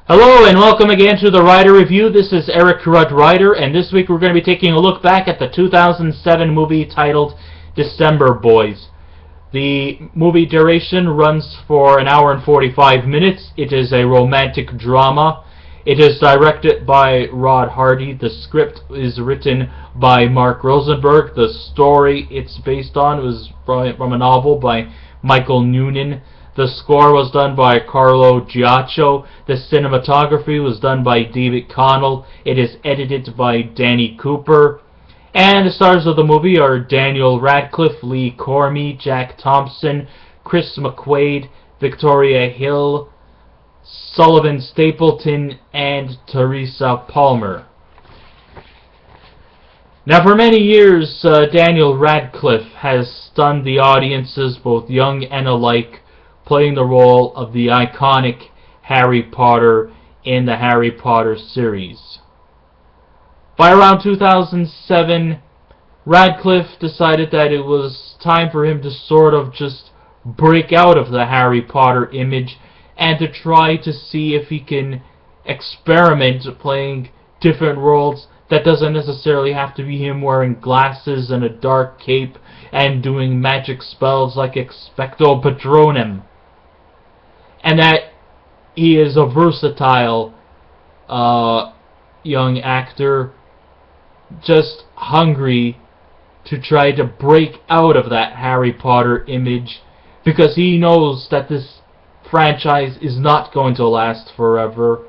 Hello and welcome again to the Rider Review. This is Eric Rudd Rider, and this week we're going to be taking a look back at the 2007 movie titled December Boys. The movie duration runs for an hour and 45 minutes. It is a romantic drama. It is directed by Rod Hardy. The script is written by Mark Rosenberg. The story it's based on was from a novel by Michael Noonan. The score was done by Carlo Giaccio. The cinematography was done by David Connell. It is edited by Danny Cooper. And the stars of the movie are Daniel Radcliffe, Lee Cormie, Jack Thompson, Chris McQuaid, Victoria Hill, Sullivan Stapleton, and Teresa Palmer. Now, for many years, Daniel Radcliffe has stunned the audiences, both young and alike, playing the role of the iconic Harry Potter in the Harry Potter series. By around 2007, Radcliffe decided that it was time for him to sort of just break out of the Harry Potter image and to try to see if he can experiment playing different roles that doesn't necessarily have to be him wearing glasses and a dark cape and doing magic spells like Expecto Patronum. And that he is a versatile young actor, just hungry to try to break out of that Harry Potter image, because he knows that this franchise is not going to last forever.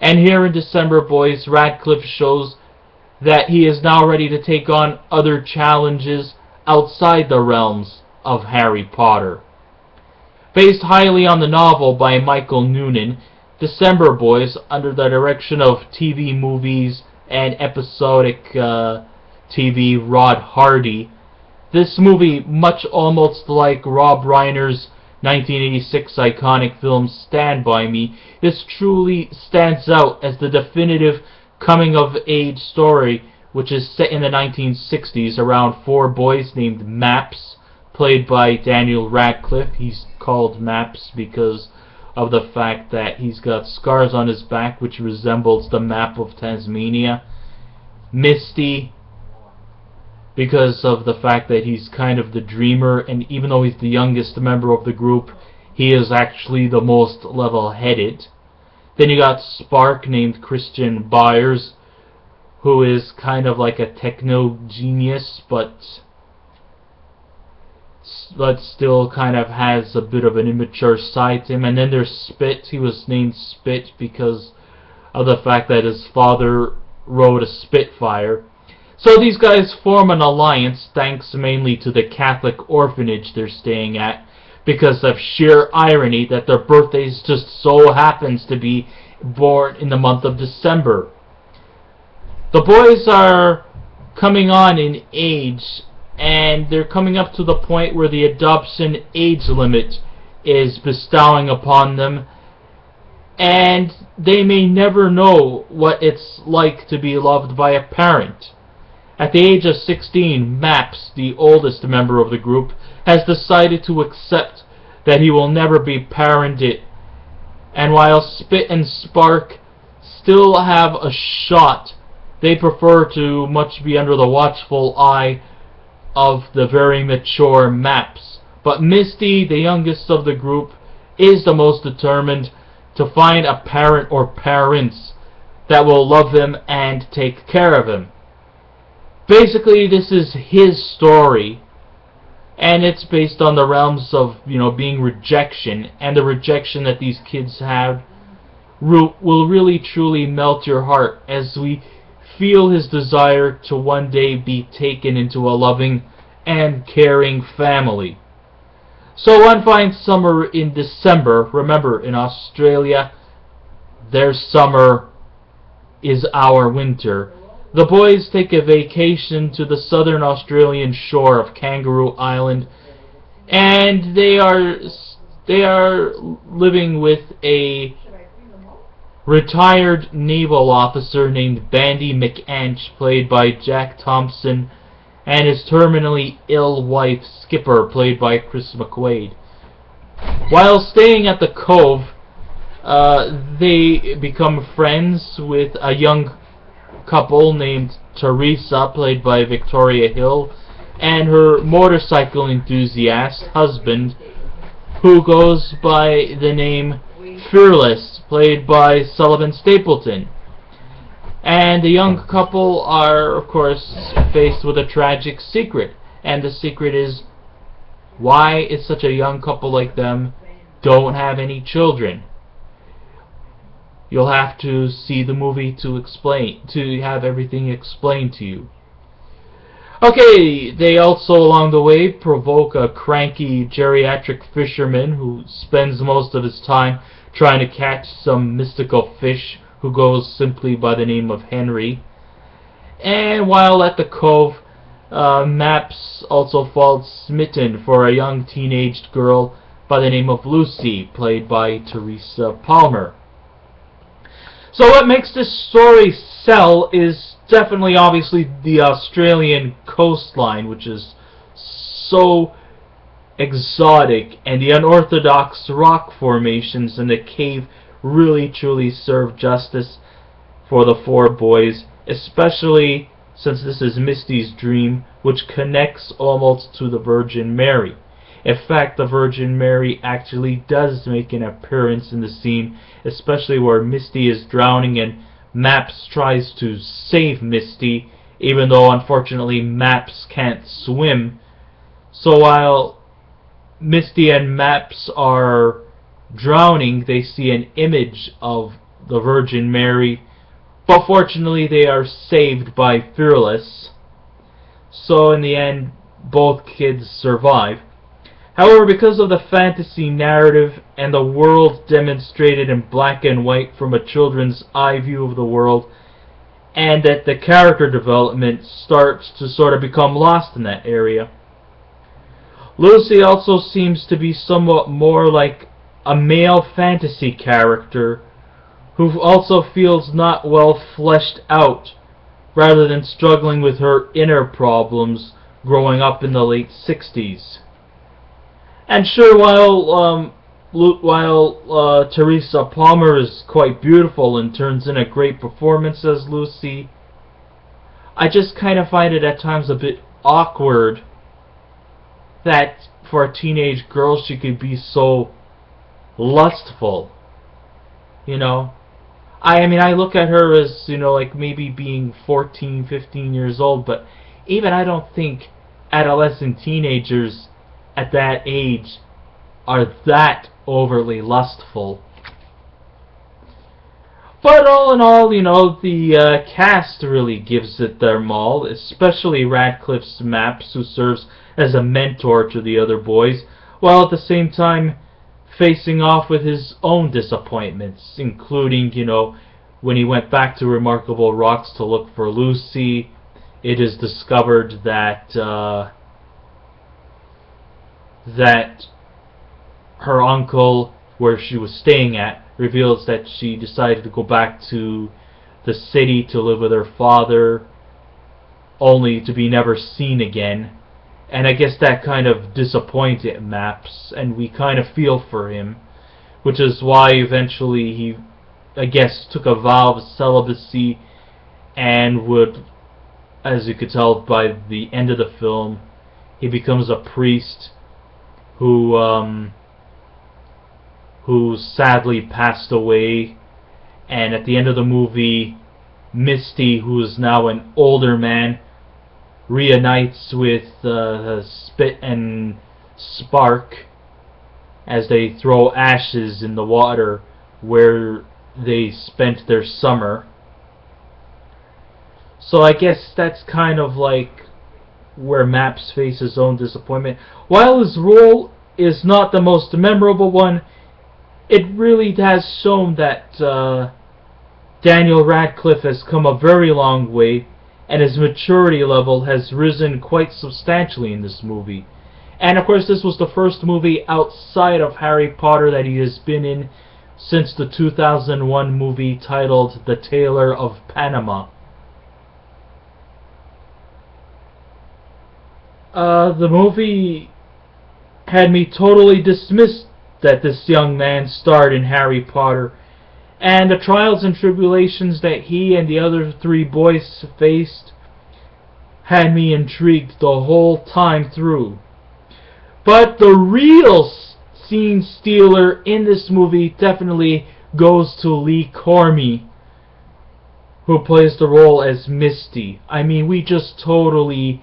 And here in December Boys, Radcliffe shows that he is now ready to take on other challenges outside the realms of Harry Potter. Based highly on the novel by Michael Noonan, December Boys, under the direction of TV movies and episodic TV Rod Hardy, this movie, much almost like Rob Reiner's 1986 iconic film Stand By Me, this truly stands out as the definitive coming-of-age story, which is set in the 1960s around four boys named Maps, played by Daniel Radcliffe. He's called Maps because of the fact that he's got scars on his back which resembles the map of Tasmania. Misty, because of the fact that he's kind of the dreamer, and even though he's the youngest member of the group, he is actually the most level-headed. Then you got Spark, named Christian Byers, who is kind of like a techno genius, but still kind of has a bit of an immature side to him. And then there's Spit. He was named Spit because of the fact that his father rode a Spitfire. So these guys form an alliance thanks mainly to the Catholic orphanage they're staying at, because of sheer irony that their birthdays just so happens to be born in the month of December. The boys are coming on in age, and they're coming up to the point where the adoption age limit is bestowing upon them, and they may never know what it's like to be loved by a parent. At the age of 16, Maps, the oldest member of the group, has decided to accept that he will never be parented, and while Spit and Spark still have a shot, they prefer to much be under the watchful eye of the very mature Maps. But Misty, the youngest of the group, is the most determined to find a parent or parents that will love him and take care of him. Basically, this is his story, and it's based on the realms of, being rejection, and the rejection that these kids have will really truly melt your heart as we feel his desire to one day be taken into a loving and caring family. So one fine summer in December, remember, in Australia, their summer is our winter, the boys take a vacation to the southern Australian shore of Kangaroo Island, and they are living with a retired naval officer named Bandy McAnch, played by Jack Thompson, and his terminally ill wife, Skipper, played by Chris McQuaid. While staying at the Cove, They become friends with a young couple named Teresa, played by Victoria Hill, and her motorcycle enthusiast husband, who goes by the name Fearless, played by Sullivan Stapleton. And the young couple are, of course, faced with a tragic secret. And the secret is, why is such a young couple like them don't have any children? You'll have to see the movie to have everything explained to you. Okay, they also along the way provoke a cranky geriatric fisherman who spends most of his time trying to catch some mystical fish who goes simply by the name of Henry. And while at the cove, Maps also falls smitten for a young teenaged girl by the name of Lucy, played by Teresa Palmer. So what makes this story sell is definitely, obviously, the Australian coastline, which is so exotic, and the unorthodox rock formations in the cave really truly serve justice for the four boys, especially since this is Misty's dream, which connects almost to the Virgin Mary. In fact, the Virgin Mary actually does make an appearance in the scene, especially where Misty is drowning and Maps tries to save Misty, even though unfortunately Maps can't swim. So while Misty and Maps are drowning, they see an image of the Virgin Mary, but fortunately they are saved by Fearless. So in the end, both kids survive. However, because of the fantasy narrative and the world demonstrated in black and white from a children's eye view of the world, and that the character development starts to sort of become lost in that area. Lucy also seems to be somewhat more like a male fantasy character who also feels not well fleshed out, rather than struggling with her inner problems growing up in the late 60s. And sure, while Teresa Palmer is quite beautiful and turns in a great performance as Lucy, I just kind of find it at times a bit awkward that for a teenage girl she could be so lustful. You know? I mean, I look at her as, like maybe being 14, 15 years old, but even I don't think adolescent teenagers at that age are that overly lustful. But all in all, the cast really gives it their all, especially Radcliffe's Maps, who serves as a mentor to the other boys, while at the same time facing off with his own disappointments, including, when he went back to Remarkable Rocks to look for Lucy, it is discovered that her uncle, where she was staying at, reveals that she decided to go back to the city to live with her father, only to be never seen again. And I guess that kind of disappointed Maps, and we kind of feel for him, which is why eventually he, I guess, took a vow of celibacy and would, as you could tell by the end of the film, he becomes a priest who sadly passed away. And at the end of the movie, Misty, who is now an older man, reunites with Spit and Spark as they throw ashes in the water where they spent their summer. So I guess that's kind of like where Maps faces his own disappointment. While his role is not the most memorable one, it really has shown that Daniel Radcliffe has come a very long way, and his maturity level has risen quite substantially in this movie. And of course, this was the first movie outside of Harry Potter that he has been in since the 2001 movie titled The Tailor of Panama. The movie had me totally dismissed that this young man starred in Harry Potter. And the trials and tribulations that he and the other three boys faced had me intrigued the whole time through. But the real scene stealer in this movie definitely goes to Lee Cormie, who plays the role as Misty. I mean, we just totally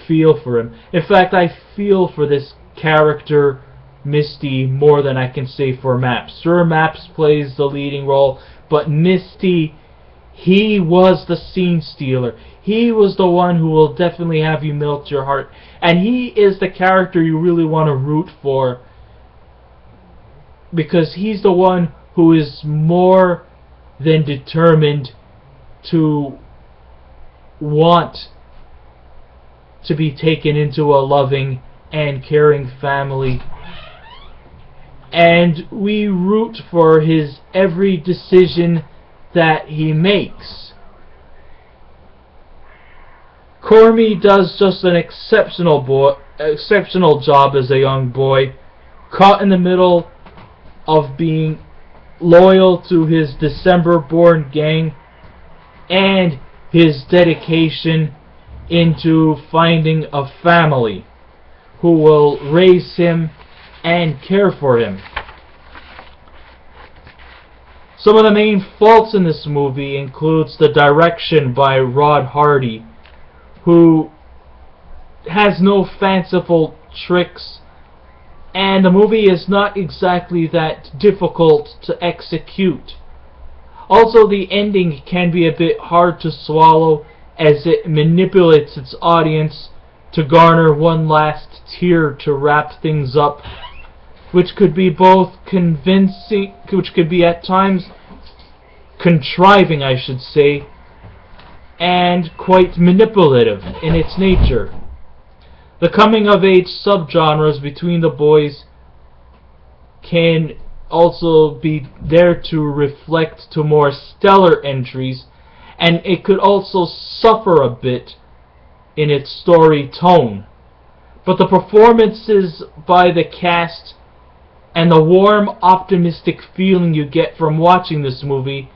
feel for him. In fact, I feel for this character, Misty, more than I can say for Maps. Sure, Maps plays the leading role, but Misty, he was the scene stealer. He was the one who will definitely have you melt your heart. And he is the character you really want to root for, because he's the one who is more than determined to want to be taken into a loving and caring family. And we root for his every decision that he makes. Cormie does just an exceptional job as a young boy, caught in the middle of being loyal to his December-born gang and his dedication into finding a family who will raise him and care for him. Some of the main faults in this movie includes the direction by Rod Hardy, who has no fanciful tricks, and the movie is not exactly that difficult to execute. Also, the ending can be a bit hard to swallow, as it manipulates its audience to garner one last tear to wrap things up, which could be both convincing, which could be at times contriving, I should say, and quite manipulative in its nature. The coming-of-age subgenres between the boys can also be there to reflect to more stellar entries, and it could also suffer a bit in its story tone. But the performances by the cast and the warm, optimistic feeling you get from watching this movie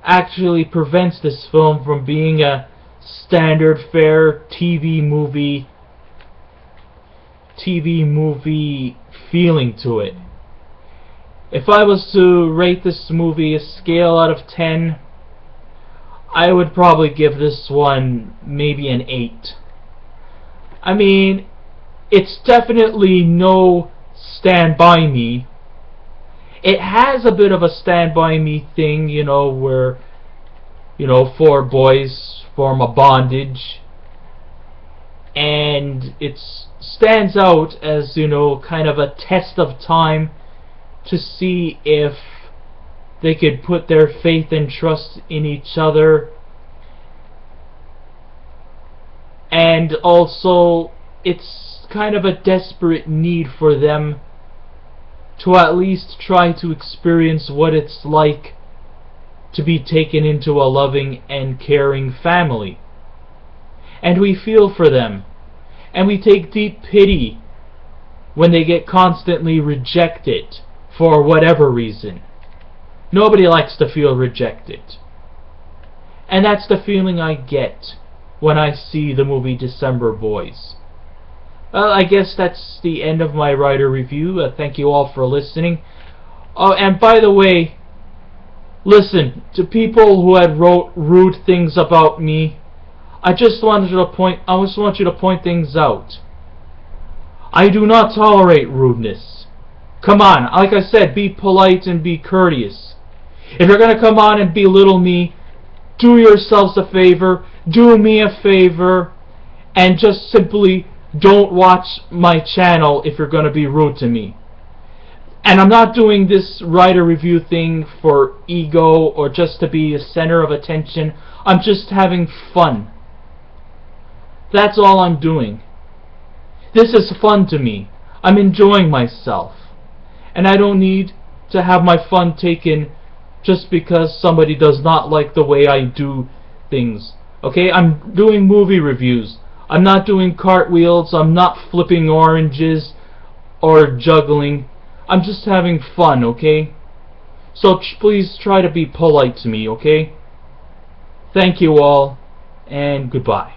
actually prevents this film from being a standard fare TV movie feeling to it. If I was to rate this movie a scale out of 10, I would probably give this one maybe an 8. I mean, it's definitely no Stand By Me. It has a bit of a Stand By Me thing, where, four boys form a bondage, and it stands out as, kind of a test of time to see if they could put their faith and trust in each other. And also, it's kind of a desperate need for them to at least try to experience what it's like to be taken into a loving and caring family. And we feel for them, and we take deep pity when they get constantly rejected for whatever reason. Nobody likes to feel rejected. And that's the feeling I get when I see the movie December Boys. Well, I guess that's the end of my writer review. Thank you all for listening. Oh, and by the way, listen, to people who had wrote rude things about me, I just want you to point things out. I do not tolerate rudeness. Come on, like I said, be polite and be courteous. If you're going to come on and belittle me, do yourselves a favor, do me a favor, and just simply don't watch my channel if you're going to be rude to me. And I'm not doing this writer review thing for ego or just to be the center of attention. I'm just having fun. That's all I'm doing. This is fun to me. I'm enjoying myself. And I don't need to have my fun taken just because somebody does not like the way I do things. Okay, I'm doing movie reviews. I'm not doing cartwheels. I'm not flipping oranges or juggling. I'm just having fun, okay? So please try to be polite to me, okay? Thank you all, and goodbye.